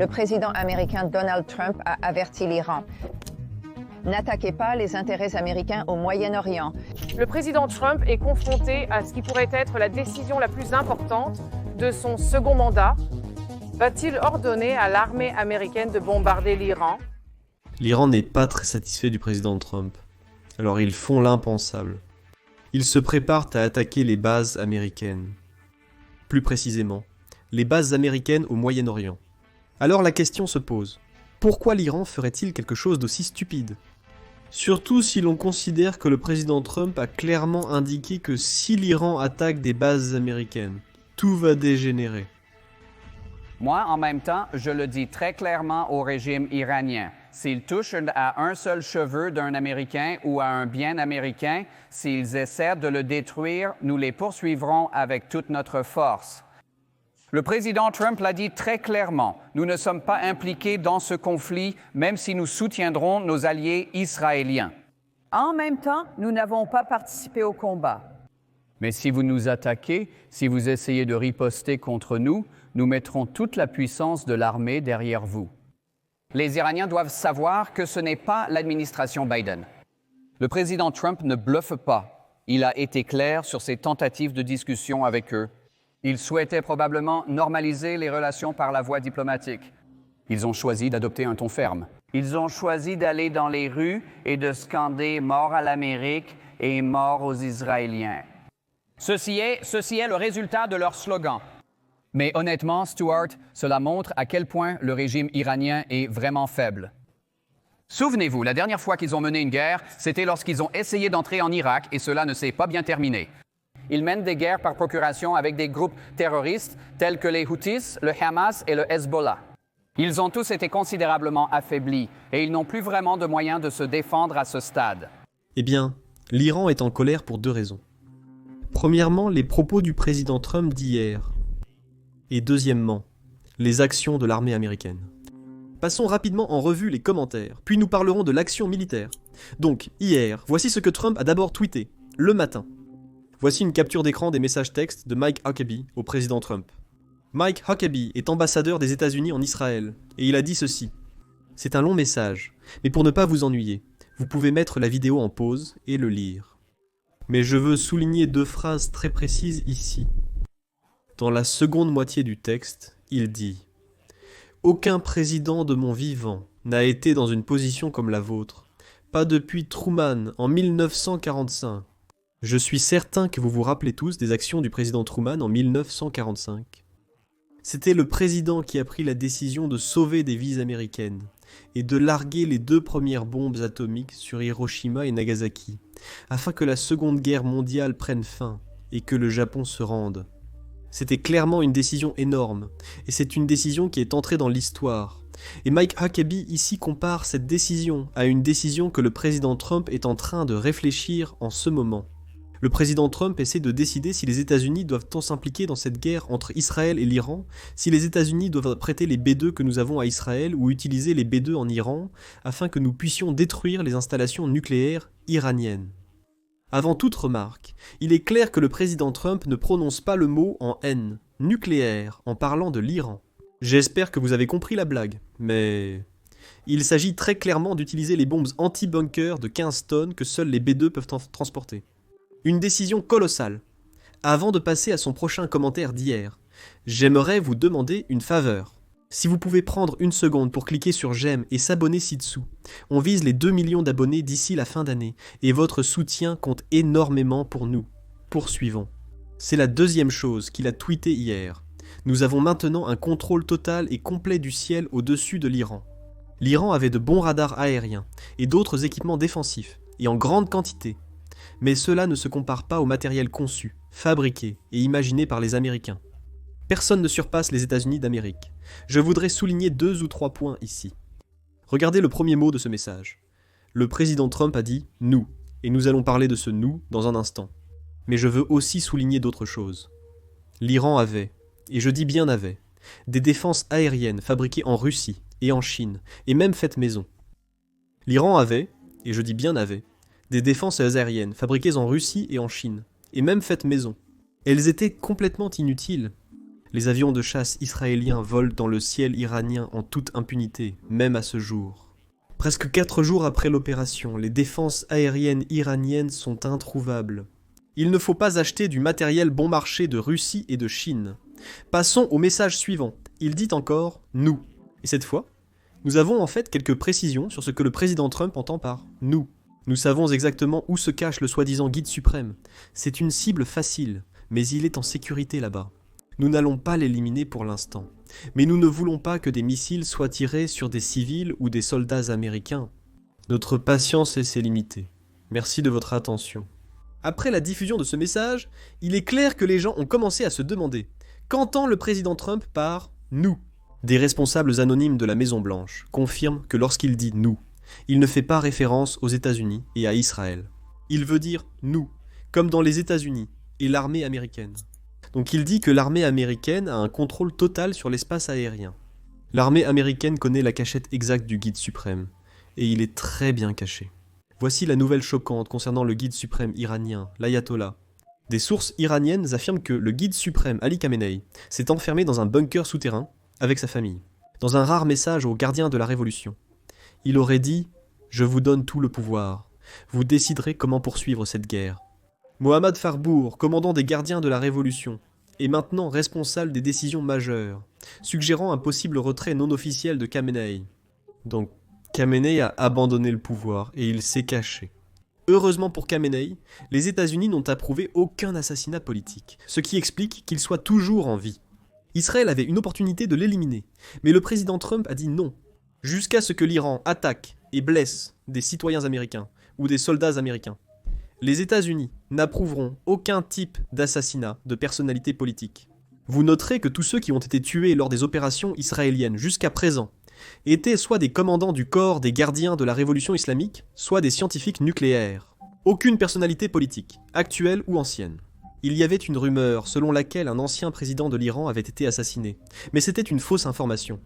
le président américain Donald Trump a averti l'Iran. N'attaquez pas les intérêts américains au Moyen-Orient. Le président Trump est confronté à ce qui pourrait être la décision la plus importante de son second mandat. Va-t-il ordonner à l'armée américaine de bombarder l'Iran ? L'Iran n'est pas très satisfait du président Trump. Alors ils font l'impensable. Ils se préparent à attaquer les bases américaines. Plus précisément, les bases américaines au Moyen-Orient. Alors la question se pose. Pourquoi l'Iran ferait-il quelque chose d'aussi stupide ? Surtout si l'on considère que le président Trump a clairement indiqué que si l'Iran attaque des bases américaines, tout va dégénérer. Moi, en même temps, je le dis très clairement au régime iranien. S'ils touchent à un seul cheveu d'un Américain ou à un bien américain, s'ils essaient de le détruire, nous les poursuivrons avec toute notre force. Le président Trump l'a dit très clairement, nous ne sommes pas impliqués dans ce conflit, même si nous soutiendrons nos alliés israéliens. En même temps, nous n'avons pas participé au combat. Mais si vous nous attaquez, si vous essayez de riposter contre nous, nous mettrons toute la puissance de l'armée derrière vous. Les Iraniens doivent savoir que ce n'est pas l'administration Biden. Le président Trump ne bluffe pas. Il a été clair sur ses tentatives de discussion avec eux. Il souhaitait probablement normaliser les relations par la voie diplomatique. Ils ont choisi d'adopter un ton ferme. Ils ont choisi d'aller dans les rues et de scander « Mort à l'Amérique » et « Mort aux Israéliens ». Ceci est le résultat de leur slogan. Mais honnêtement, Stuart, cela montre à quel point le régime iranien est vraiment faible. Souvenez-vous, la dernière fois qu'ils ont mené une guerre, c'était lorsqu'ils ont essayé d'entrer en Irak et cela ne s'est pas bien terminé. Ils mènent des guerres par procuration avec des groupes terroristes tels que les Houthis, le Hamas et le Hezbollah. Ils ont tous été considérablement affaiblis et ils n'ont plus vraiment de moyens de se défendre à ce stade. Eh bien, l'Iran est en colère pour deux raisons. Premièrement, les propos du président Trump d'hier. Et deuxièmement, les actions de l'armée américaine. Passons rapidement en revue les commentaires, puis nous parlerons de l'action militaire. Donc, hier, voici ce que Trump a d'abord tweeté, le matin. Voici une capture d'écran des messages textes de Mike Huckabee au président Trump. Mike Huckabee est ambassadeur des États-Unis en Israël, et il a dit ceci. C'est un long message, mais pour ne pas vous ennuyer, vous pouvez mettre la vidéo en pause et le lire. Mais je veux souligner deux phrases très précises ici. Dans la seconde moitié du texte, il dit « Aucun président de mon vivant n'a été dans une position comme la vôtre, pas depuis Truman en 1945. Je suis certain que vous vous rappelez tous des actions du président Truman en 1945. C'était le président qui a pris la décision de sauver des vies américaines et de larguer les 2 premières bombes atomiques sur Hiroshima et Nagasaki, afin que la Seconde Guerre mondiale prenne fin et que le Japon se rende. C'était clairement une décision énorme, et c'est une décision qui est entrée dans l'histoire. Et Mike Huckabee ici compare cette décision à une décision que le président Trump est en train de réfléchir en ce moment. Le président Trump essaie de décider si les États-Unis doivent-ils s'impliquer dans cette guerre entre Israël et l'Iran, si les États-Unis doivent prêter les B-2 que nous avons à Israël ou utiliser les B-2 en Iran, afin que nous puissions détruire les installations nucléaires iraniennes. Avant toute remarque, il est clair que le président Trump ne prononce pas le mot en N, nucléaire, en parlant de l'Iran. J'espère que vous avez compris la blague, mais... Il s'agit très clairement d'utiliser les bombes anti-bunker de 15 tonnes que seuls les B-2 peuvent transporter. Une décision colossale. Avant de passer à son prochain commentaire d'hier, j'aimerais vous demander une faveur. Si vous pouvez prendre une seconde pour cliquer sur j'aime et s'abonner ci-dessous. On vise les 2 millions d'abonnés d'ici la fin d'année et votre soutien compte énormément pour nous. Poursuivons. C'est la deuxième chose qu'il a tweeté hier. Nous avons maintenant un contrôle total et complet du ciel au-dessus de l'Iran. L'Iran avait de bons radars aériens et d'autres équipements défensifs, et en grande quantité. Mais cela ne se compare pas au matériel conçu, fabriqué et imaginé par les Américains. Personne ne surpasse les États-Unis d'Amérique. Je voudrais souligner 2 ou 3 points ici. Regardez le premier mot de ce message. Le président Trump a dit « nous », et nous allons parler de ce « nous » dans un instant. Mais je veux aussi souligner d'autres choses. L'Iran avait, et je dis bien avait, des défenses aériennes fabriquées en Russie et en Chine, et même faites maison. L'Iran avait, et je dis bien avait, des défenses aériennes fabriquées en Russie et en Chine, et même faites maison. Elles étaient complètement inutiles. Les avions de chasse israéliens volent dans le ciel iranien en toute impunité, même à ce jour. Presque 4 jours après l'opération, les défenses aériennes iraniennes sont introuvables. Il ne faut pas acheter du matériel bon marché de Russie et de Chine. Passons au message suivant. Il dit encore « nous ». Et cette fois, nous avons en fait quelques précisions sur ce que le président Trump entend par « nous ». Nous savons exactement où se cache le soi-disant guide suprême. C'est une cible facile, mais il est en sécurité là-bas. Nous n'allons pas l'éliminer pour l'instant. Mais nous ne voulons pas que des missiles soient tirés sur des civils ou des soldats américains. Notre patience s'est limitée. Merci de votre attention. Après la diffusion de ce message, il est clair que les gens ont commencé à se demander « Qu'entend le président Trump par « nous » ?» Des responsables anonymes de la Maison-Blanche confirment que lorsqu'il dit « nous », il ne fait pas référence aux États-Unis et à Israël. Il veut dire « nous », comme dans les États-Unis et l'armée américaine. Donc il dit que l'armée américaine a un contrôle total sur l'espace aérien. L'armée américaine connaît la cachette exacte du guide suprême, et il est très bien caché. Voici la nouvelle choquante concernant le guide suprême iranien, l'ayatollah. Des sources iraniennes affirment que le guide suprême Ali Khamenei s'est enfermé dans un bunker souterrain avec sa famille. Dans un rare message aux gardiens de la révolution, il aurait dit « Je vous donne tout le pouvoir. Vous déciderez comment poursuivre cette guerre. » Mohammad Farbour, commandant des gardiens de la Révolution, est maintenant responsable des décisions majeures, suggérant un possible retrait non officiel de Khamenei. Donc, Khamenei a abandonné le pouvoir et il s'est caché. Heureusement pour Khamenei, les États-Unis n'ont approuvé aucun assassinat politique, ce qui explique qu'il soit toujours en vie. Israël avait une opportunité de l'éliminer, mais le président Trump a dit non, jusqu'à ce que l'Iran attaque et blesse des citoyens américains ou des soldats américains. Les États-Unis n'approuveront aucun type d'assassinat de personnalité politique. Vous noterez que tous ceux qui ont été tués lors des opérations israéliennes jusqu'à présent étaient soit des commandants du corps des gardiens de la révolution islamique, soit des scientifiques nucléaires. Aucune personnalité politique, actuelle ou ancienne. Il y avait une rumeur selon laquelle un ancien président de l'Iran avait été assassiné, mais c'était une fausse information.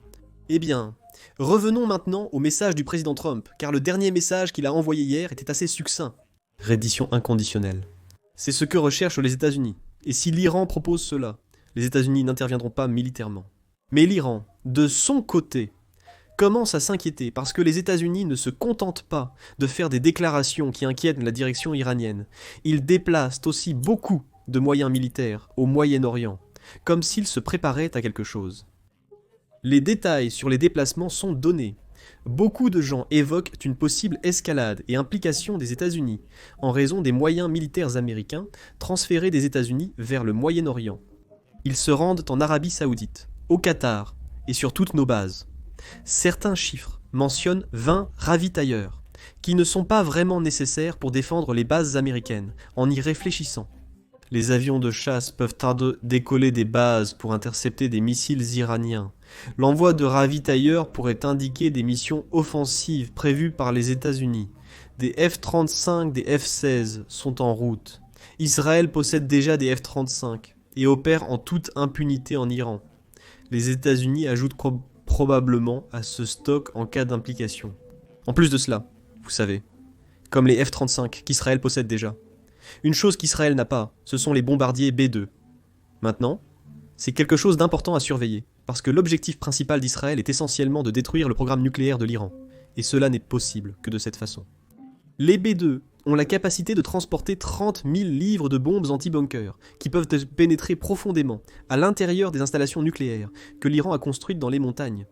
Eh bien, revenons maintenant au message du président Trump, car le dernier message qu'il a envoyé hier était assez succinct. Reddition inconditionnelle. C'est ce que recherchent les États-Unis. Et si l'Iran propose cela, les États-Unis n'interviendront pas militairement. Mais l'Iran, de son côté, commence à s'inquiéter parce que les États-Unis ne se contentent pas de faire des déclarations qui inquiètent la direction iranienne. Ils déplacent aussi beaucoup de moyens militaires au Moyen-Orient, comme s'ils se préparaient à quelque chose. Les détails sur les déplacements sont donnés. Beaucoup de gens évoquent une possible escalade et implication des États-Unis en raison des moyens militaires américains transférés des États-Unis vers le Moyen-Orient. Ils se rendent en Arabie Saoudite, au Qatar et sur toutes nos bases. Certains chiffres mentionnent 20 ravitailleurs, qui ne sont pas vraiment nécessaires pour défendre les bases américaines, en y réfléchissant. Les avions de chasse peuvent décoller des bases pour intercepter des missiles iraniens. L'envoi de ravitailleurs pourrait indiquer des missions offensives prévues par les États-Unis. Des F-35, des F-16 sont en route. Israël possède déjà des F-35 et opère en toute impunité en Iran. Les États-Unis ajoutent probablement à ce stock en cas d'implication. En plus de cela, vous savez, comme les F-35 qu'Israël possède déjà. Une chose qu'Israël n'a pas, ce sont les bombardiers B-2. Maintenant, c'est quelque chose d'important à surveiller, parce que l'objectif principal d'Israël est essentiellement de détruire le programme nucléaire de l'Iran, et cela n'est possible que de cette façon. Les B-2 ont la capacité de transporter 30 000 livres de bombes anti-bunker, qui peuvent pénétrer profondément à l'intérieur des installations nucléaires que l'Iran a construites dans les montagnes.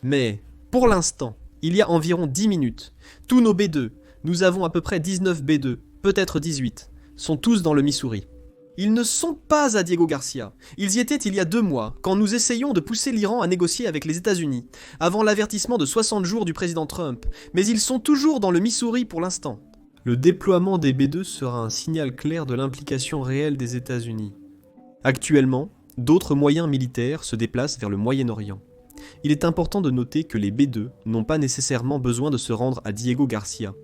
Mais, pour l'instant, il y a environ 10 minutes, tous nos B-2, nous avons à peu près 19 B-2, peut-être 18, sont tous dans le Missouri. Ils ne sont pas à Diego Garcia. Ils y étaient il y a 2 mois, quand nous essayions de pousser l'Iran à négocier avec les États-Unis, avant l'avertissement de 60 jours du président Trump, mais ils sont toujours dans le Missouri pour l'instant. Le déploiement des B-2 sera un signal clair de l'implication réelle des États-Unis. Actuellement, d'autres moyens militaires se déplacent vers le Moyen-Orient. Il est important de noter que les B-2 n'ont pas nécessairement besoin de se rendre à Diego Garcia.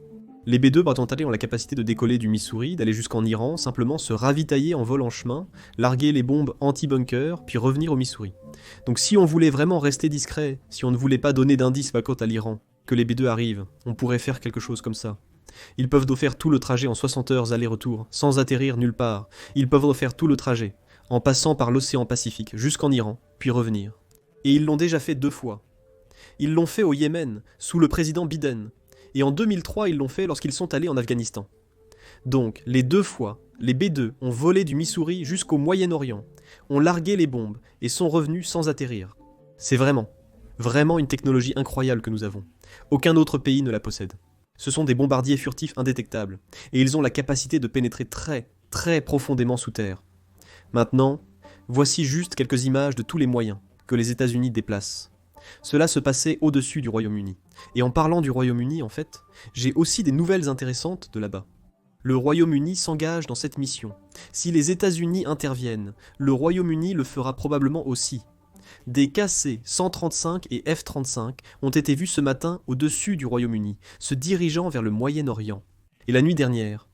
Les B-2 ont la capacité de décoller du Missouri, d'aller jusqu'en Iran, simplement se ravitailler en vol en chemin, larguer les bombes anti-bunker, puis revenir au Missouri. Donc si on voulait vraiment rester discret, si on ne voulait pas donner d'indices quant à l'Iran, que les B-2 arrivent, on pourrait faire quelque chose comme ça. Ils peuvent faire tout le trajet en 60 heures aller-retour, sans atterrir nulle part. Ils peuvent faire tout le trajet, en passant par l'océan Pacifique jusqu'en Iran, puis revenir. Et ils l'ont déjà fait 2 fois. Ils l'ont fait au Yémen, sous le président Biden, et en 2003 ils l'ont fait lorsqu'ils sont allés en Afghanistan. Donc, les 2 fois, les B-2 ont volé du Missouri jusqu'au Moyen-Orient, ont largué les bombes et sont revenus sans atterrir. C'est vraiment une technologie incroyable que nous avons. Aucun autre pays ne la possède. Ce sont des bombardiers furtifs indétectables, et ils ont la capacité de pénétrer très profondément sous terre. Maintenant, voici juste quelques images de tous les moyens que les États-Unis déplacent. Cela se passait au-dessus du Royaume-Uni. Et en parlant du Royaume-Uni, en fait, j'ai aussi des nouvelles intéressantes de là-bas. Le Royaume-Uni s'engage dans cette mission. Si les États-Unis interviennent, le Royaume-Uni le fera probablement aussi. Des KC-135 et F-35 ont été vus ce matin au-dessus du Royaume-Uni, se dirigeant vers le Moyen-Orient. Et la nuit dernière,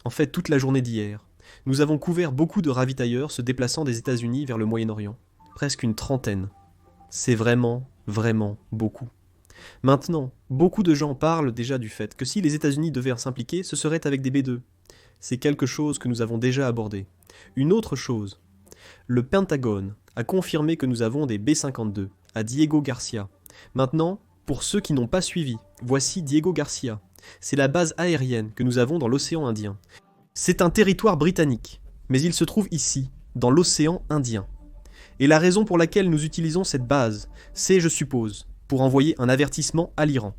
en fait toute la journée d'hier, nous avons couvert beaucoup de ravitailleurs se déplaçant des États-Unis vers le Moyen-Orient. Presque une 30aine. C'est vraiment beaucoup. Maintenant, beaucoup de gens parlent déjà du fait que si les États-Unis devaient s'impliquer, ce serait avec des B-2. C'est quelque chose que nous avons déjà abordé. Une autre chose, le Pentagone a confirmé que nous avons des B-52 à Diego Garcia. Maintenant, pour ceux qui n'ont pas suivi, voici Diego Garcia. C'est la base aérienne que nous avons dans l'océan Indien. C'est un territoire britannique, mais il se trouve ici, dans l'océan Indien. Et la raison pour laquelle nous utilisons cette base, c'est, je suppose, pour envoyer un avertissement à l'Iran.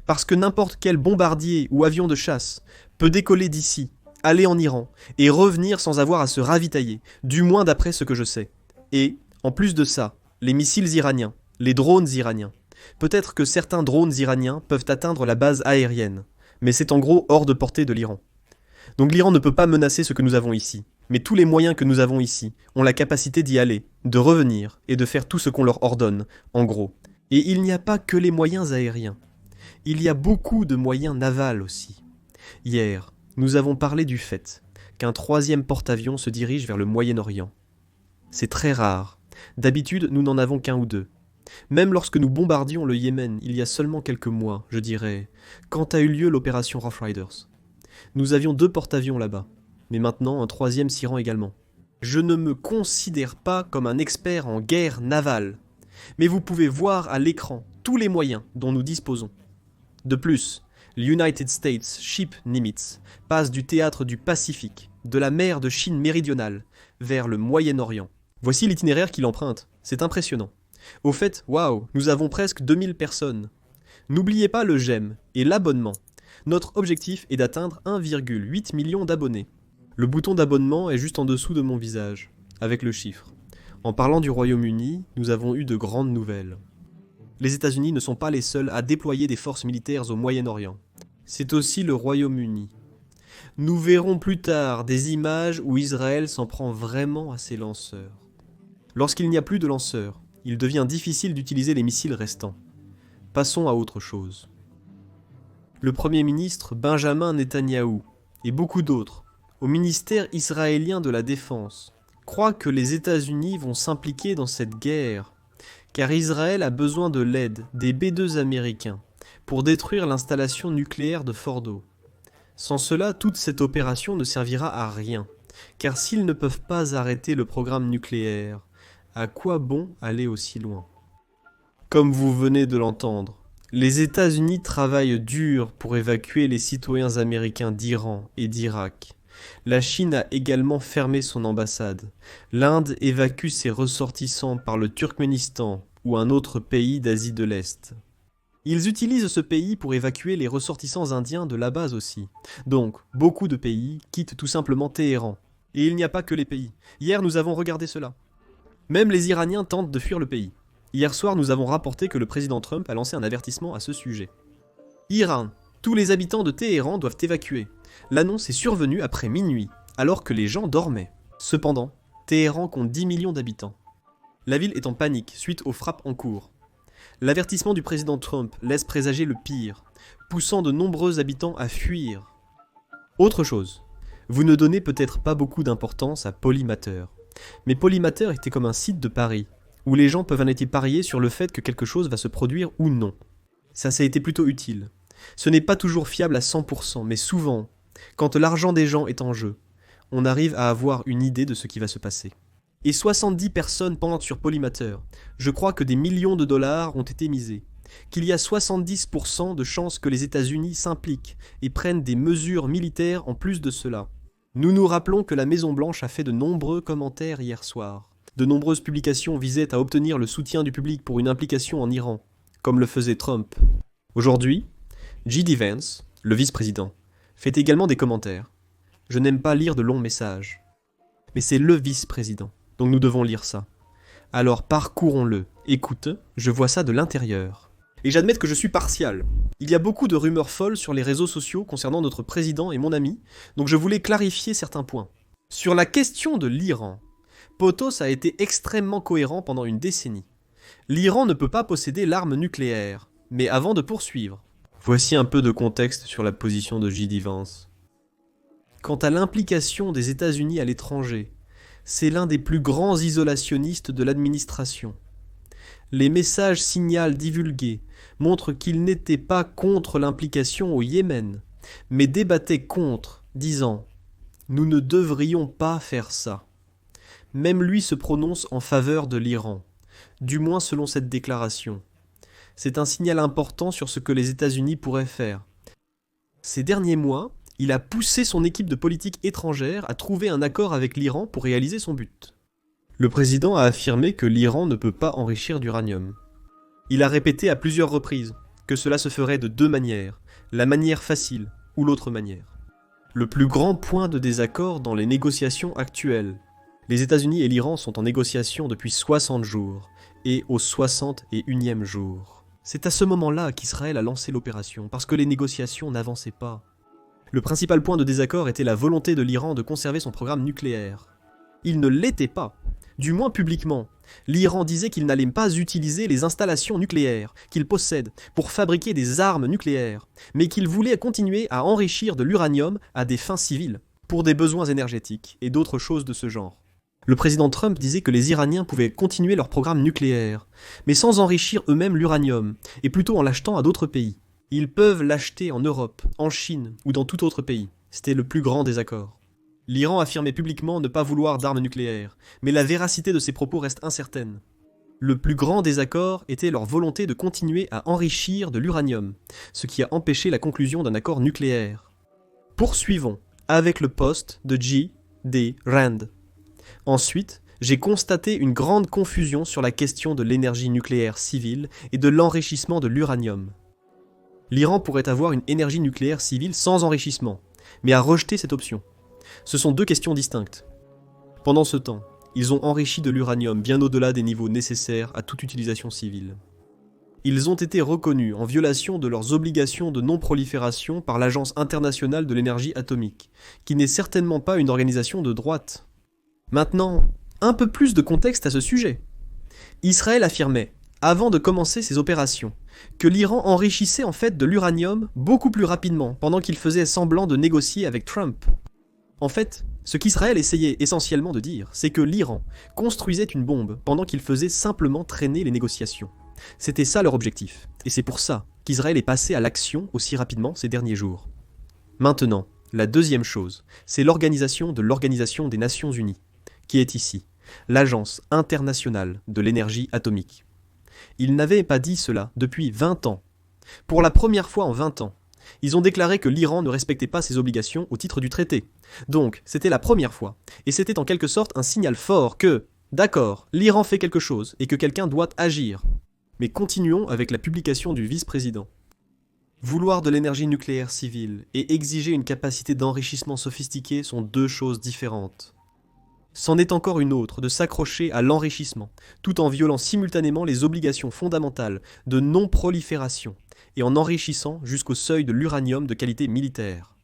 Parce que n'importe quel bombardier ou avion de chasse peut décoller d'ici, aller en Iran, et revenir sans avoir à se ravitailler, du moins d'après ce que je sais. Et, en plus de ça, les missiles iraniens, les drones iraniens. Peut-être que certains drones iraniens peuvent atteindre la base aérienne, mais c'est en gros hors de portée de l'Iran. Donc l'Iran ne peut pas menacer ce que nous avons ici. Mais tous les moyens que nous avons ici ont la capacité d'y aller, de revenir et de faire tout ce qu'on leur ordonne, en gros. Et il n'y a pas que les moyens aériens. Il y a beaucoup de moyens navals aussi. Hier, nous avons parlé du fait qu'un 3e porte-avions se dirige vers le Moyen-Orient. C'est très rare. D'habitude, nous n'en avons qu'un ou 2. Même lorsque nous bombardions le Yémen il y a seulement quelques mois, je dirais, quand a eu lieu l'opération Rough Riders. Nous avions 2 porte-avions là-bas, mais maintenant un 3e s'y rend également. Je ne me considère pas comme un expert en guerre navale, mais vous pouvez voir à l'écran tous les moyens dont nous disposons. De plus, l'United States Ship Nimitz passe du théâtre du Pacifique, de la mer de Chine méridionale, vers le Moyen-Orient. Voici l'itinéraire qu'il emprunte, c'est impressionnant. Au fait, waouh, nous avons presque 2000 personnes. N'oubliez pas le j'aime et l'abonnement. Notre objectif est d'atteindre 1,8 million d'abonnés. Le bouton d'abonnement est juste en dessous de mon visage, avec le chiffre. En parlant du Royaume-Uni, nous avons eu de grandes nouvelles. Les États-Unis ne sont pas les seuls à déployer des forces militaires au Moyen-Orient. C'est aussi le Royaume-Uni. Nous verrons plus tard des images où Israël s'en prend vraiment à ses lanceurs. Lorsqu'il n'y a plus de lanceurs, il devient difficile d'utiliser les missiles restants. Passons à autre chose. Le Premier ministre Benjamin Netanyahou et beaucoup d'autres, au ministère israélien de la Défense, croient que les États-Unis vont s'impliquer dans cette guerre, car Israël a besoin de l'aide des B-2 américains pour détruire l'installation nucléaire de Fordo. Sans cela, toute cette opération ne servira à rien, car s'ils ne peuvent pas arrêter le programme nucléaire, à quoi bon aller aussi loin ? Comme vous venez de l'entendre, les États-Unis travaillent dur pour évacuer les citoyens américains d'Iran et d'Irak. La Chine a également fermé son ambassade. L'Inde évacue ses ressortissants par le Turkménistan ou un autre pays d'Asie de l'Est. Ils utilisent ce pays pour évacuer les ressortissants indiens de la base aussi. Donc, beaucoup de pays quittent tout simplement Téhéran. Et il n'y a pas que les pays. Hier, nous avons regardé cela. Même les Iraniens tentent de fuir le pays. Hier soir, nous avons rapporté que le président Trump a lancé un avertissement à ce sujet. Iran, tous les habitants de Téhéran doivent évacuer. L'annonce est survenue après minuit, alors que les gens dormaient. Cependant, Téhéran compte 10 millions d'habitants. La ville est en panique suite aux frappes en cours. L'avertissement du président Trump laisse présager le pire, poussant de nombreux habitants à fuir. Autre chose, vous ne donnez peut-être pas beaucoup d'importance à Polymatter. Mais Polymatter était comme un site de paris, où les gens peuvent en être parier sur le fait que quelque chose va se produire ou non. Ça a été plutôt utile. Ce n'est pas toujours fiable à 100%, mais souvent, quand l'argent des gens est en jeu, on arrive à avoir une idée de ce qui va se passer. Et 70 personnes pendent sur Polymateur. Je crois que des millions de dollars ont été misés. Qu'il y a 70% de chances que les États-Unis s'impliquent et prennent des mesures militaires en plus de cela. Nous nous rappelons que la Maison-Blanche a fait de nombreux commentaires hier soir. De nombreuses publications visaient à obtenir le soutien du public pour une implication en Iran, comme le faisait Trump. Aujourd'hui, J.D. Vance, le vice-président, fait également des commentaires. Je n'aime pas lire de longs messages. Mais c'est le vice-président, donc nous devons lire ça. Alors parcourons-le. Écoute, je vois ça de l'intérieur. Et j'admets que je suis partial. Il y a beaucoup de rumeurs folles sur les réseaux sociaux concernant notre président et mon ami, donc je voulais clarifier certains points. Sur la question de l'Iran, Potos a été extrêmement cohérent pendant une décennie. L'Iran ne peut pas posséder l'arme nucléaire, mais avant de poursuivre. Voici un peu de contexte sur la position de J.D. Vance. Quant à l'implication des États-Unis à l'étranger, c'est l'un des plus grands isolationnistes de l'administration. Les messages signal divulgués montrent qu'il n'était pas contre l'implication au Yémen, mais débattait contre, disant « Nous ne devrions pas faire ça ». Même lui se prononce en faveur de l'Iran, du moins selon cette déclaration. C'est un signal important sur ce que les États-Unis pourraient faire. Ces derniers mois, il a poussé son équipe de politique étrangère à trouver un accord avec l'Iran pour réaliser son but. Le président a affirmé que l'Iran ne peut pas enrichir d'uranium. Il a répété à plusieurs reprises que cela se ferait de deux manières, la manière facile ou l'autre manière. Le plus grand point de désaccord dans les négociations actuelles. Les États-Unis et l'Iran sont en négociation depuis 60 jours, et au 61e jour. C'est à ce moment-là qu'Israël a lancé l'opération, parce que les négociations n'avançaient pas. Le principal point de désaccord était la volonté de l'Iran de conserver son programme nucléaire. Il ne l'était pas. Du moins publiquement, l'Iran disait qu'il n'allait pas utiliser les installations nucléaires qu'il possède pour fabriquer des armes nucléaires, mais qu'il voulait continuer à enrichir de l'uranium à des fins civiles, pour des besoins énergétiques et d'autres choses de ce genre. Le président Trump disait que les Iraniens pouvaient continuer leur programme nucléaire, mais sans enrichir eux-mêmes l'uranium, et plutôt en l'achetant à d'autres pays. Ils peuvent l'acheter en Europe, en Chine ou dans tout autre pays. C'était le plus grand désaccord. L'Iran affirmait publiquement ne pas vouloir d'armes nucléaires, mais la véracité de ses propos reste incertaine. Le plus grand désaccord était leur volonté de continuer à enrichir de l'uranium, ce qui a empêché la conclusion d'un accord nucléaire. Poursuivons avec le poste de J.D. Rand. Ensuite, j'ai constaté une grande confusion sur la question de l'énergie nucléaire civile et de l'enrichissement de l'uranium. L'Iran pourrait avoir une énergie nucléaire civile sans enrichissement, mais a rejeté cette option. Ce sont deux questions distinctes. Pendant ce temps, ils ont enrichi de l'uranium bien au-delà des niveaux nécessaires à toute utilisation civile. Ils ont été reconnus en violation de leurs obligations de non-prolifération par l'Agence internationale de l'énergie atomique, qui n'est certainement pas une organisation de droite. Maintenant, un peu plus de contexte à ce sujet. Israël affirmait, avant de commencer ses opérations, que l'Iran enrichissait en fait de l'uranium beaucoup plus rapidement pendant qu'il faisait semblant de négocier avec Trump. En fait, ce qu'Israël essayait essentiellement de dire, c'est que l'Iran construisait une bombe pendant qu'il faisait simplement traîner les négociations. C'était ça leur objectif, et c'est pour ça qu'Israël est passé à l'action aussi rapidement ces derniers jours. Maintenant, la deuxième chose, c'est l'organisation de l'Organisation des Nations Unies, qui est ici, l'Agence internationale de l'énergie atomique. Ils n'avaient pas dit cela depuis 20 ans. Pour la première fois en 20 ans, ils ont déclaré que l'Iran ne respectait pas ses obligations au titre du traité. Donc, c'était la première fois, et c'était en quelque sorte un signal fort que, d'accord, l'Iran fait quelque chose et que quelqu'un doit agir. Mais continuons avec la publication du vice-président. Vouloir de l'énergie nucléaire civile et exiger une capacité d'enrichissement sophistiquée sont deux choses différentes. C'en est encore une autre de s'accrocher à l'enrichissement, tout en violant simultanément les obligations fondamentales de non-prolifération et en enrichissant jusqu'au seuil de l'uranium de qualité militaire.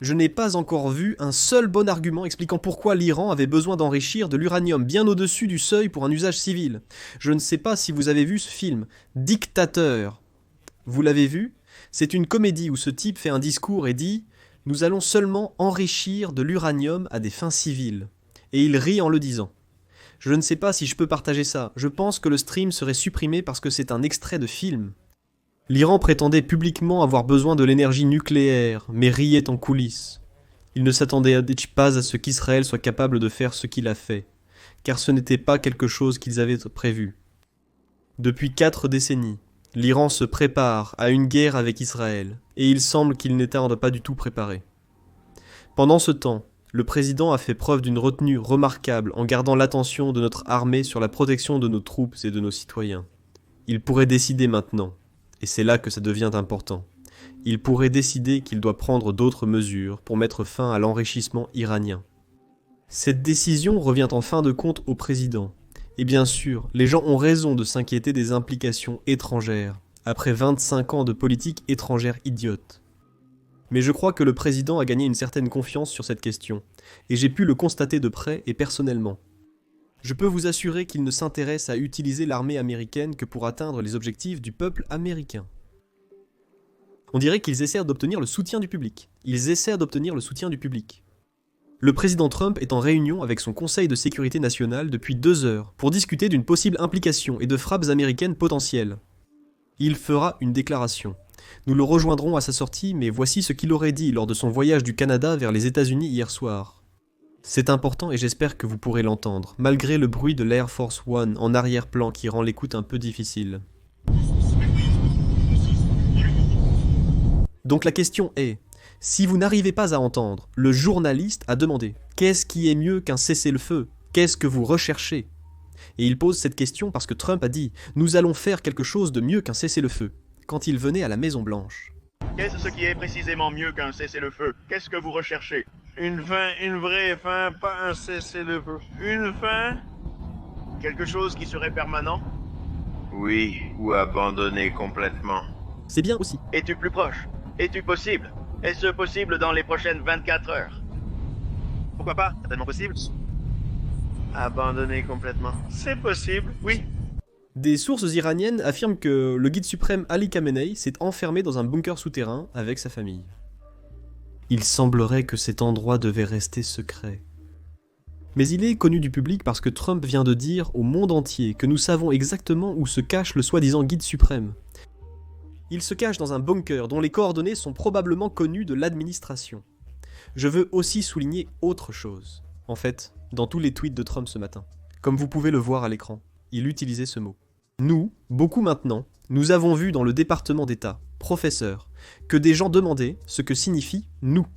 Je n'ai pas encore vu un seul bon argument expliquant pourquoi l'Iran avait besoin d'enrichir de l'uranium bien au-dessus du seuil pour un usage civil. Je ne sais pas si vous avez vu ce film, Dictateur. Vous l'avez vu ? C'est une comédie où ce type fait un discours et dit « Nous allons seulement enrichir de l'uranium à des fins civiles ». Et il rit en le disant. Je ne sais pas si je peux partager ça, je pense que le stream serait supprimé parce que c'est un extrait de film. L'Iran prétendait publiquement avoir besoin de l'énergie nucléaire, mais riait en coulisses. Il ne s'attendait pas à ce qu'Israël soit capable de faire ce qu'il a fait, car ce n'était pas quelque chose qu'ils avaient prévu. Depuis 4 décennies, l'Iran se prépare à une guerre avec Israël, et il semble qu'il n'est pas du tout préparé. Pendant ce temps, le président a fait preuve d'une retenue remarquable en gardant l'attention de notre armée sur la protection de nos troupes et de nos citoyens. Il pourrait décider maintenant, et c'est là que ça devient important, il pourrait décider qu'il doit prendre d'autres mesures pour mettre fin à l'enrichissement iranien. Cette décision revient en fin de compte au président. Et bien sûr, les gens ont raison de s'inquiéter des implications étrangères, après 25 ans de politique étrangère idiote. Mais je crois que le président a gagné une certaine confiance sur cette question, et j'ai pu le constater de près et personnellement. Je peux vous assurer qu'il ne s'intéresse à utiliser l'armée américaine que pour atteindre les objectifs du peuple américain. On dirait qu'ils essaient d'obtenir le soutien du public. Le président Trump est en réunion avec son Conseil de sécurité nationale depuis 2 heures pour discuter d'une possible implication et de frappes américaines potentielles. Il fera une déclaration. Nous le rejoindrons à sa sortie, mais voici ce qu'il aurait dit lors de son voyage du Canada vers les États-Unis hier soir. C'est important et j'espère que vous pourrez l'entendre, malgré le bruit de l'Air Force One en arrière-plan qui rend l'écoute un peu difficile. Donc la question est, si vous n'arrivez pas à entendre, le journaliste a demandé « Qu'est-ce qui est mieux qu'un cessez-le-feu ? Qu'est-ce que vous recherchez ?» Et il pose cette question parce que Trump a dit « Nous allons faire quelque chose de mieux qu'un cessez-le-feu » quand il venait à la Maison-Blanche. Qu'est-ce qui est précisément mieux qu'un cessez-le-feu? Qu'est-ce que vous recherchez? Une fin, une vraie fin, pas un cessez-le-feu. Une fin? Quelque chose qui serait permanent? Oui, ou abandonné complètement. C'est bien aussi. Es-tu plus proche? Es-tu possible? Est-ce possible dans les prochaines 24 heures? Pourquoi pas? Certainement possible. Abandonné complètement. C'est possible, oui. Des sources iraniennes affirment que le guide suprême Ali Khamenei s'est enfermé dans un bunker souterrain avec sa famille. Il semblerait que cet endroit devait rester secret. Mais il est connu du public parce que Trump vient de dire au monde entier que nous savons exactement où se cache le soi-disant guide suprême. Il se cache dans un bunker dont les coordonnées sont probablement connues de l'administration. Je veux aussi souligner autre chose. En fait, dans tous les tweets de Trump ce matin, comme vous pouvez le voir à l'écran, il utilisait ce mot. Nous, beaucoup maintenant, nous avons vu dans le département d'État, professeurs, que des gens demandaient ce que signifie « nous ».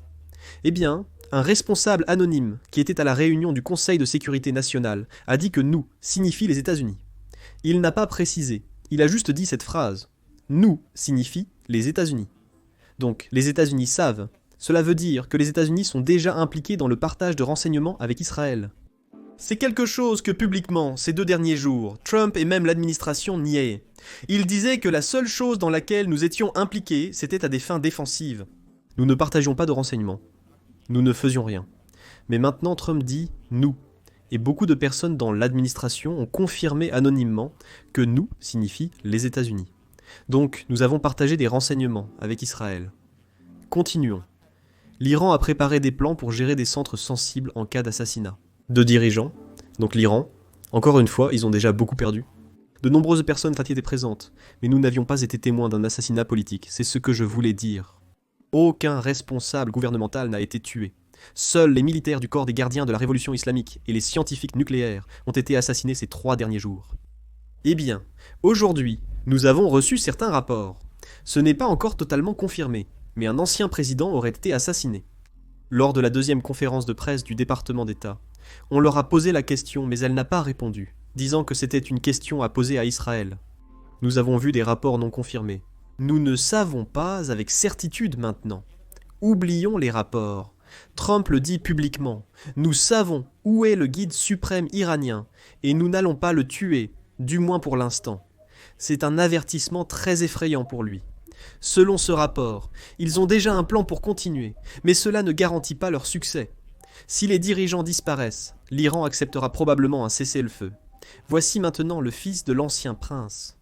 Eh bien, un responsable anonyme qui était à la réunion du Conseil de sécurité nationale a dit que « nous » signifie les États-Unis. Il n'a pas précisé, il a juste dit cette phrase. Nous signifie les États-Unis. Donc, les États-Unis savent. Cela veut dire que les États-Unis sont déjà impliqués dans le partage de renseignements avec Israël. C'est quelque chose que publiquement, ces 2 derniers jours, Trump et même l'administration niaient. Ils disaient que la seule chose dans laquelle nous étions impliqués, c'était à des fins défensives. Nous ne partagions pas de renseignements. Nous ne faisions rien. Mais maintenant, Trump dit « nous ». Et beaucoup de personnes dans l'administration ont confirmé anonymement que « nous » signifie les États-Unis. Donc, nous avons partagé des renseignements avec Israël. Continuons. L'Iran a préparé des plans pour gérer des centres sensibles en cas d'assassinat. 2 dirigeants, donc l'Iran, encore une fois, ils ont déjà beaucoup perdu. De nombreuses personnes étaient présentes, mais nous n'avions pas été témoins d'un assassinat politique, c'est ce que je voulais dire. Aucun responsable gouvernemental n'a été tué. Seuls les militaires du corps des gardiens de la révolution islamique et les scientifiques nucléaires ont été assassinés ces 3 derniers jours. Eh bien, aujourd'hui, nous avons reçu certains rapports. Ce n'est pas encore totalement confirmé, mais un ancien président aurait été assassiné. Lors de la 2e conférence de presse du département d'État, on leur a posé la question, mais elle n'a pas répondu, disant que c'était une question à poser à Israël. Nous avons vu des rapports non confirmés. Nous ne savons pas avec certitude maintenant. Oublions les rapports. Trump le dit publiquement. Nous savons où est le guide suprême iranien, et nous n'allons pas le tuer, du moins pour l'instant. C'est un avertissement très effrayant pour lui. Selon ce rapport, ils ont déjà un plan pour continuer, mais cela ne garantit pas leur succès. Si les dirigeants disparaissent, l'Iran acceptera probablement un cessez-le-feu. Voici maintenant le fils de l'ancien prince.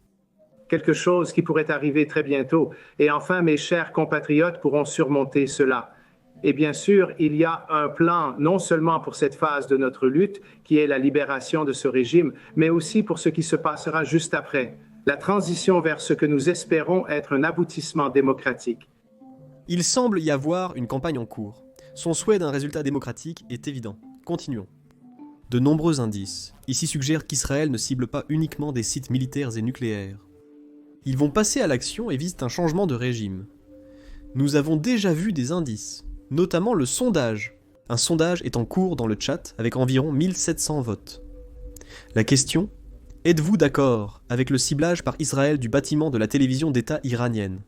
Quelque chose qui pourrait arriver très bientôt. Et enfin, mes chers compatriotes pourront surmonter cela. Et bien sûr, il y a un plan non seulement pour cette phase de notre lutte, qui est la libération de ce régime, mais aussi pour ce qui se passera juste après, la transition vers ce que nous espérons être un aboutissement démocratique. Il semble y avoir une campagne en cours. Son souhait d'un résultat démocratique est évident. Continuons. De nombreux indices ici suggèrent qu'Israël ne cible pas uniquement des sites militaires et nucléaires. Ils vont passer à l'action et visent un changement de régime. Nous avons déjà vu des indices, notamment le sondage. Un sondage est en cours dans le chat avec environ 1700 votes. La question: êtes-vous d'accord avec le ciblage par Israël du bâtiment de la télévision d'État iranienne?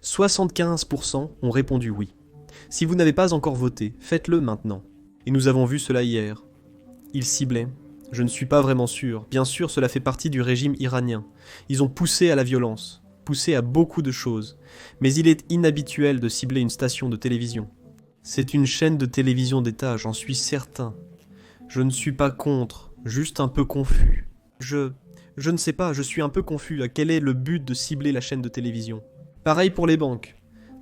75% ont répondu oui. Si vous n'avez pas encore voté, faites-le maintenant. Et nous avons vu cela hier. Ils ciblaient. Je ne suis pas vraiment sûr. Bien sûr, cela fait partie du régime iranien. Ils ont poussé à la violence, poussé à beaucoup de choses. Mais il est inhabituel de cibler une station de télévision. C'est une chaîne de télévision d'État, j'en suis certain. Je ne suis pas contre, juste un peu confus. Je ne sais pas, je suis un peu confus à quel est le but de cibler la chaîne de télévision. Pareil pour les banques.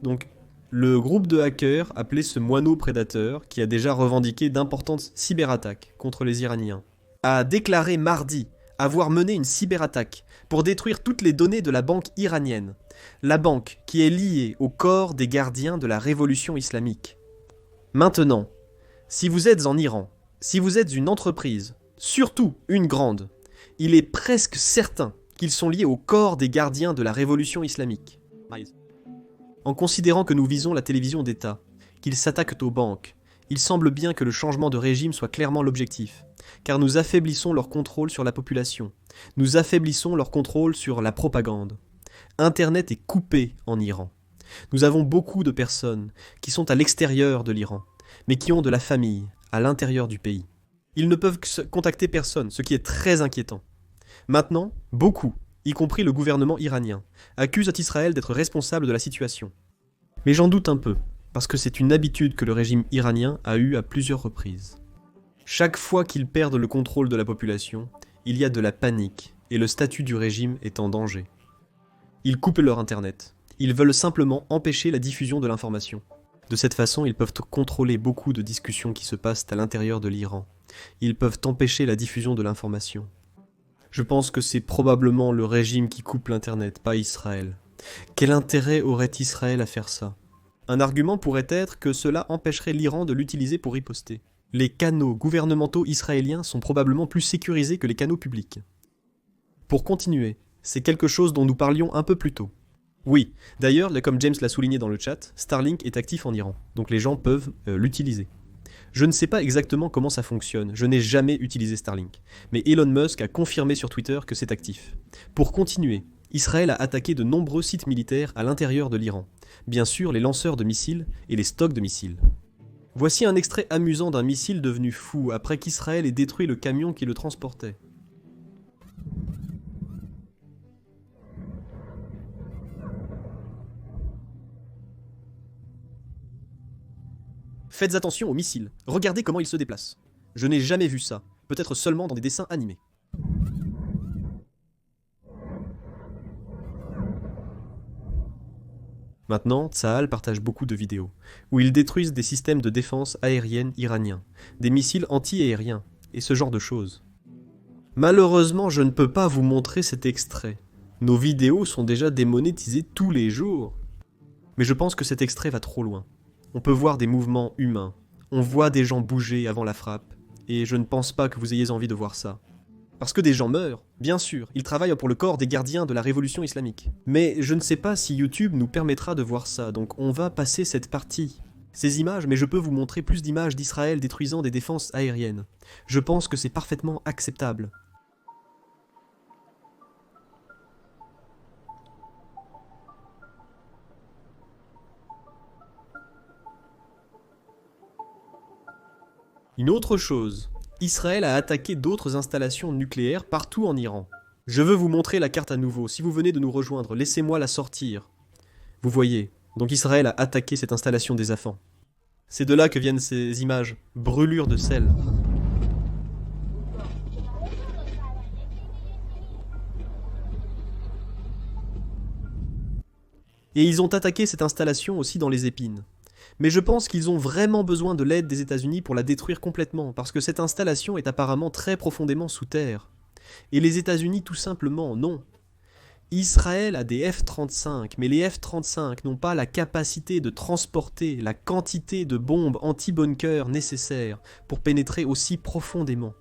Donc, le groupe de hackers appelé ce moineau prédateur, qui a déjà revendiqué d'importantes cyberattaques contre les Iraniens, a déclaré mardi avoir mené une cyberattaque pour détruire toutes les données de la banque iranienne. La banque qui est liée au corps des gardiens de la révolution islamique. Maintenant, si vous êtes en Iran, si vous êtes une entreprise, surtout une grande, il est presque certain qu'ils sont liés au corps des gardiens de la révolution islamique. En considérant que nous visons la télévision d'État, qu'ils s'attaquent aux banques, il semble bien que le changement de régime soit clairement l'objectif, car nous affaiblissons leur contrôle sur la population, nous affaiblissons leur contrôle sur la propagande. Internet est coupé en Iran. Nous avons beaucoup de personnes qui sont à l'extérieur de l'Iran, mais qui ont de la famille à l'intérieur du pays. Ils ne peuvent contacter personne, ce qui est très inquiétant. Maintenant, beaucoup, y compris le gouvernement iranien, accusent Israël d'être responsable de la situation. Mais j'en doute un peu, parce que c'est une habitude que le régime iranien a eue à plusieurs reprises. Chaque fois qu'ils perdent le contrôle de la population, il y a de la panique, et le statut du régime est en danger. Ils coupent leur internet. Ils veulent simplement empêcher la diffusion de l'information. De cette façon, ils peuvent contrôler beaucoup de discussions qui se passent à l'intérieur de l'Iran. Ils peuvent empêcher la diffusion de l'information. Je pense que c'est probablement le régime qui coupe l'internet, pas Israël. Quel intérêt aurait Israël à faire ça? Un argument pourrait être que cela empêcherait l'Iran de l'utiliser pour riposter. Les canaux gouvernementaux israéliens sont probablement plus sécurisés que les canaux publics. Pour continuer, c'est quelque chose dont nous parlions un peu plus tôt. Oui, d'ailleurs, comme James l'a souligné dans le chat, Starlink est actif en Iran, donc les gens peuvent l'utiliser. Je ne sais pas exactement comment ça fonctionne, je n'ai jamais utilisé Starlink, mais Elon Musk a confirmé sur Twitter que c'est actif. Pour continuer, Israël a attaqué de nombreux sites militaires à l'intérieur de l'Iran. Bien sûr, les lanceurs de missiles et les stocks de missiles. Voici un extrait amusant d'un missile devenu fou après qu'Israël ait détruit le camion qui le transportait. Faites attention aux missiles, regardez comment ils se déplacent. Je n'ai jamais vu ça, peut-être seulement dans des dessins animés. Maintenant, Tsahal partage beaucoup de vidéos, où ils détruisent des systèmes de défense aérienne iraniens, des missiles anti-aériens, et ce genre de choses. Malheureusement, je ne peux pas vous montrer cet extrait. Nos vidéos sont déjà démonétisées tous les jours. Mais je pense que cet extrait va trop loin. On peut voir des mouvements humains, on voit des gens bouger avant la frappe, et je ne pense pas que vous ayez envie de voir ça. Parce que des gens meurent, bien sûr, ils travaillent pour le corps des gardiens de la révolution islamique. Mais je ne sais pas si YouTube nous permettra de voir ça, donc on va passer cette partie. Ces images, mais je peux vous montrer plus d'images d'Israël détruisant des défenses aériennes. Je pense que c'est parfaitement acceptable. Une autre chose, Israël a attaqué d'autres installations nucléaires partout en Iran. Je veux vous montrer la carte à nouveau, si vous venez de nous rejoindre, laissez-moi la sortir. Vous voyez, donc Israël a attaqué cette installation des Afans. C'est de là que viennent ces images, brûlures de sel. Et ils ont attaqué cette installation aussi dans les épines. Mais je pense qu'ils ont vraiment besoin de l'aide des États-Unis pour la détruire complètement, parce que cette installation est apparemment très profondément sous terre. Et les États-Unis tout simplement non. Israël a des F-35, mais les F-35 n'ont pas la capacité de transporter la quantité de bombes anti-bunker nécessaires pour pénétrer aussi profondément.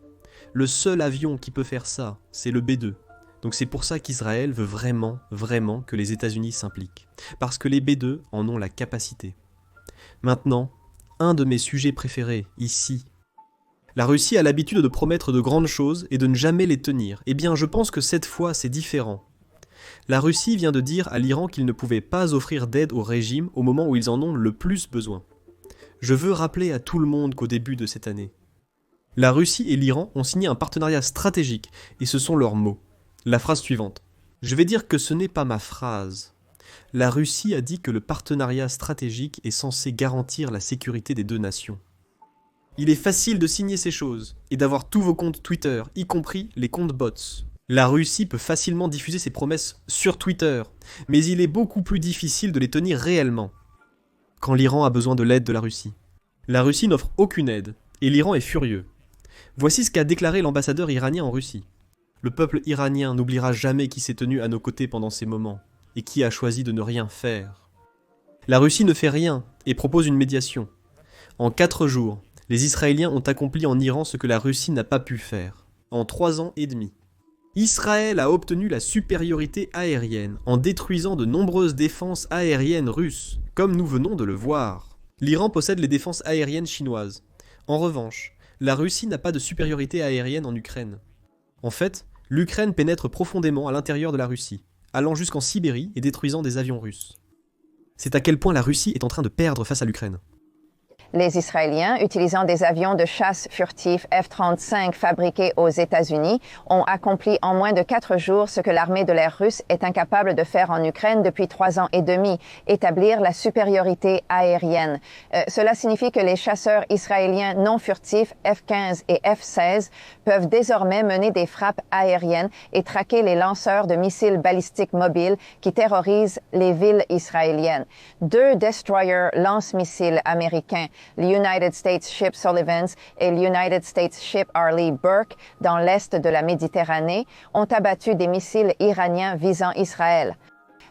Le seul avion qui peut faire ça, c'est le B-2. Donc c'est pour ça qu'Israël veut vraiment, vraiment que les États-Unis s'impliquent. Parce que les B-2 en ont la capacité. Maintenant, un de mes sujets préférés, ici. La Russie a l'habitude de promettre de grandes choses et de ne jamais les tenir. Eh bien, je pense que cette fois, c'est différent. La Russie vient de dire à l'Iran qu'il ne pouvait pas offrir d'aide au régime au moment où ils en ont le plus besoin. Je veux rappeler à tout le monde qu'au début de cette année, la Russie et l'Iran ont signé un partenariat stratégique, et ce sont leurs mots. La phrase suivante. Je vais dire que ce n'est pas ma phrase. La Russie a dit que le partenariat stratégique est censé garantir la sécurité des deux nations. Il est facile de signer ces choses, et d'avoir tous vos comptes Twitter, y compris les comptes bots. La Russie peut facilement diffuser ses promesses sur Twitter, mais il est beaucoup plus difficile de les tenir réellement. Quand l'Iran a besoin de l'aide de la Russie. La Russie n'offre aucune aide, et l'Iran est furieux. Voici ce qu'a déclaré l'ambassadeur iranien en Russie. Le peuple iranien n'oubliera jamais qui s'est tenu à nos côtés pendant ces moments, et qui a choisi de ne rien faire. La Russie ne fait rien, et propose une médiation. En 4 jours, les Israéliens ont accompli en Iran ce que la Russie n'a pas pu faire, en 3 ans et demi. Israël a obtenu la supériorité aérienne en détruisant de nombreuses défenses aériennes russes, comme nous venons de le voir. L'Iran possède les défenses aériennes chinoises. En revanche, la Russie n'a pas de supériorité aérienne en Ukraine. En fait, l'Ukraine pénètre profondément à l'intérieur de la Russie, allant jusqu'en Sibérie et détruisant des avions russes. C'est à quel point la Russie est en train de perdre face à l'Ukraine. Les Israéliens, utilisant des avions de chasse furtifs F-35 fabriqués aux États-Unis, ont accompli en moins de 4 jours ce que l'armée de l'air russe est incapable de faire en Ukraine depuis 3 ans et demi, établir la supériorité aérienne. Cela signifie que les chasseurs israéliens non furtifs F-15 et F-16 peuvent désormais mener des frappes aériennes et traquer les lanceurs de missiles balistiques mobiles qui terrorisent les villes israéliennes. 2 destroyers lance-missiles américains, l'United States Ship Sullivan et l'United States Ship Arleigh Burke, dans l'est de la Méditerranée, ont abattu des missiles iraniens visant Israël.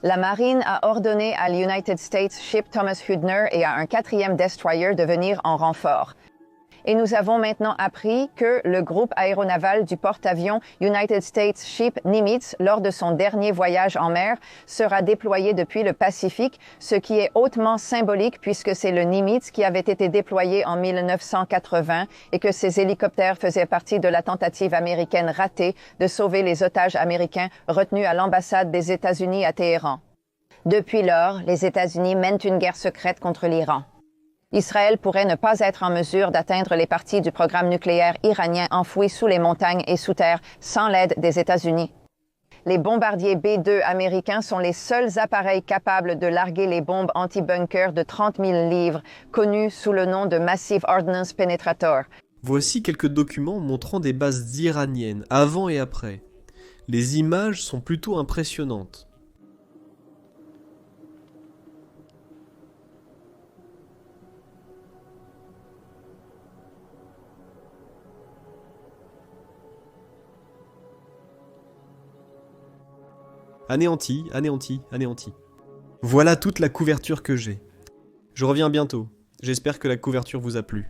La marine a ordonné à l'United States Ship Thomas Hudner et à un 4e destroyer de venir en renfort. Et nous avons maintenant appris que le groupe aéronaval du porte-avions United States Ship Nimitz, lors de son dernier voyage en mer, sera déployé depuis le Pacifique, ce qui est hautement symbolique puisque c'est le Nimitz qui avait été déployé en 1980 et que ces hélicoptères faisaient partie de la tentative américaine ratée de sauver les otages américains retenus à l'ambassade des États-Unis à Téhéran. Depuis lors, les États-Unis mènent une guerre secrète contre l'Iran. Israël pourrait ne pas être en mesure d'atteindre les parties du programme nucléaire iranien enfoui sous les montagnes et sous terre sans l'aide des États-Unis. Les bombardiers B-2 américains sont les seuls appareils capables de larguer les bombes anti-bunker de 30 000 livres, connues sous le nom de Massive Ordnance Penetrator. Voici quelques documents montrant des bases iraniennes avant et après. Les images sont plutôt impressionnantes. Anéanti, anéanti, anéanti. Voilà toute la couverture que j'ai. Je reviens bientôt. J'espère que la couverture vous a plu.